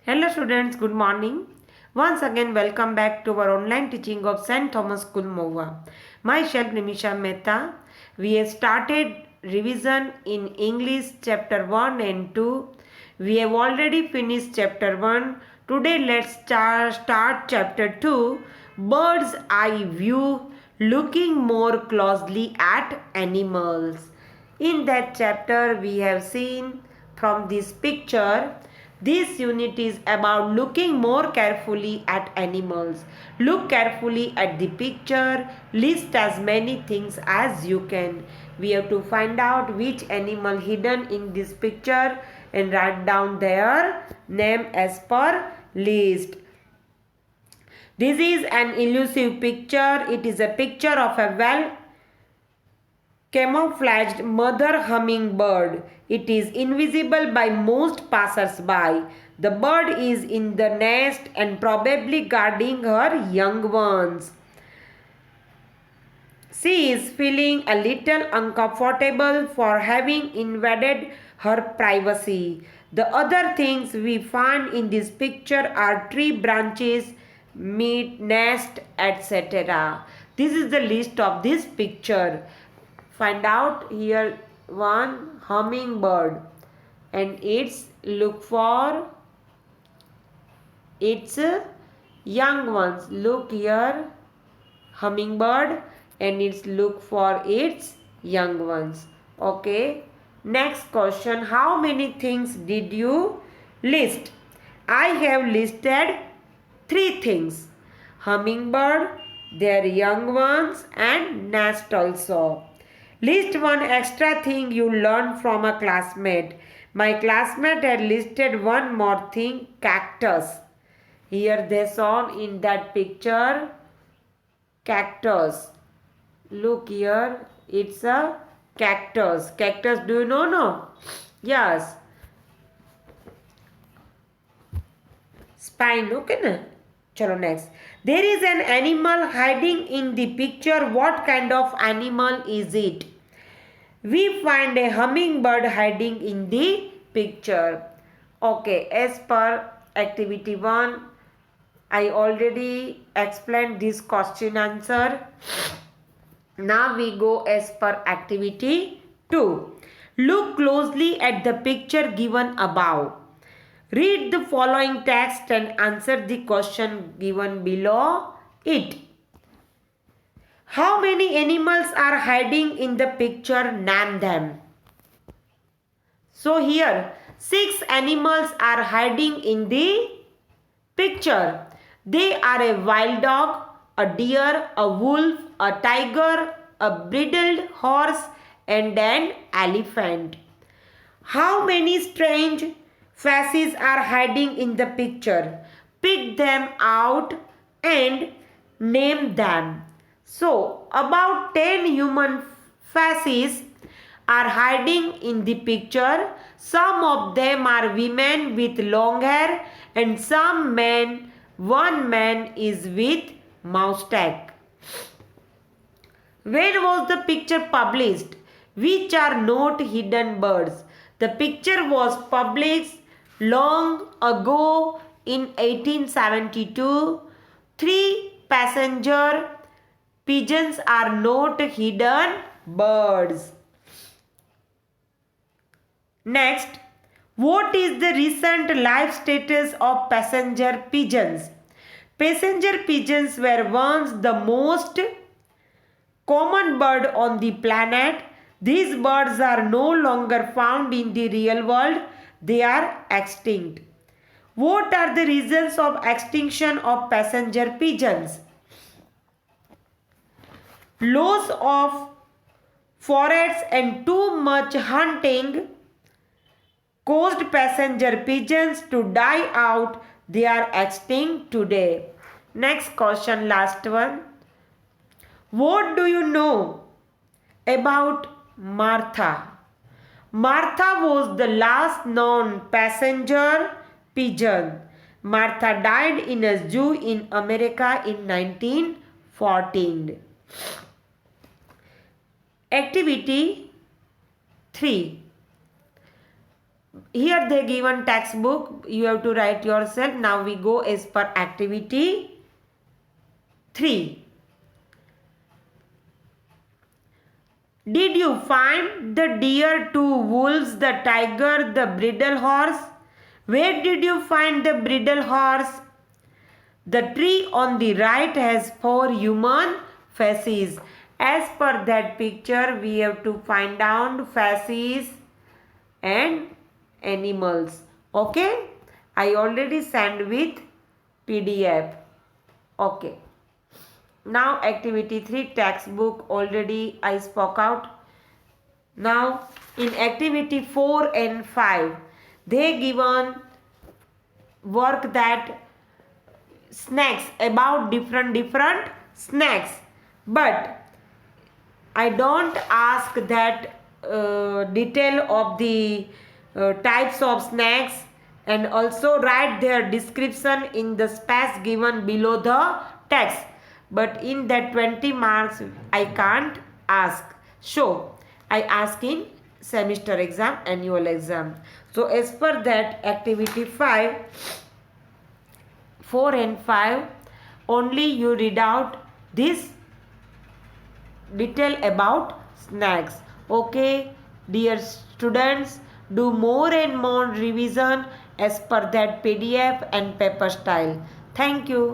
Hello students, good morning. Once again welcome back to our online teaching of St. Thomas School Mova. Myself Nimisha Mehta. We have started revision in English chapter 1 and 2. We have already finished chapter 1. Today let's start chapter 2. Bird's eye view, looking more closely at animals. In that chapter we have seen from this picture, this unit is about looking more carefully at animals. Look carefully at the picture, list as many things as you can. We have to find out which animal hidden in this picture and write down their name as per list. This is an elusive picture. It is a picture of a well camouflaged mother hummingbird. It is invisible by most passers-by. The bird is in the nest and probably guarding her young ones. She is feeling a little uncomfortable for having invaded her privacy. The other things we find in this picture are tree branches, meat, nest, etc. This is the list of this picture. Find out here one hummingbird and it's look for its young ones. Look here, hummingbird, and it's look for its young ones. Okay, next question, how many things did you list? I have listed 3 things: hummingbird, their young ones, and nest also. List one extra thing you learned from a classmate. My classmate had listed one more thing: cactus. Here they shown in that picture cactus. Look here, it's a cactus. Cactus, do you know? No? Yes. Spine, okay na? Chalo next. There is an animal hiding in the picture. What kind of animal is it? We find a hummingbird hiding in the picture. Okay, as per activity 1, I already explained this question answer. Now we go as per activity 2. Look closely at the picture given above. Read the following text and answer the question given below it. How many animals are hiding in the picture? Name them. So here 6 animals are hiding in the picture. They are a wild dog, a deer, a wolf, a tiger, a bridled horse, and an elephant. How many strange faces are hiding in the picture? Pick them out and name them. So, about 10 human faces are hiding in the picture. Some of them are women with long hair and some men. One man is with moustache. When was the picture published? Which are not hidden birds? The picture was published long ago in 1872. 3 passenger pigeons are not hidden birds. Next, what is the recent life status of passenger pigeons? Passenger pigeons were once the most common bird on the planet. These birds are no longer found in the real world. They are extinct. What are the reasons of extinction of passenger pigeons? Loss of forests and too much hunting caused passenger pigeons to die out. They are extinct today. Next question, last one. What do you know about Martha? Martha was the last known passenger pigeon. Martha died in a zoo in America in 1914. Activity 3. Here they given textbook, you have to write yourself. Now we go as per activity 3. Did you find the deer, 2 wolves, the tiger, the bridle horse? Where did you find the bridle horse? The tree on the right has 4 human faces. As per that picture, we have to find out faces and animals. Okay? I already sent with PDF. Okay. Now activity 3 textbook already I spoke out. Now in activity 4 and 5 they given work that snacks, about different snacks, but I don't ask that detail of the types of snacks, and also write their description in the space given below the text. But in that 20 marks I can't ask. So I ask in semester exam, annual exam. So as per that activity 5, 4 and 5 only you read out this detail about snacks. Okay, dear students, do more and more revision as per that PDF and paper style. Thank you.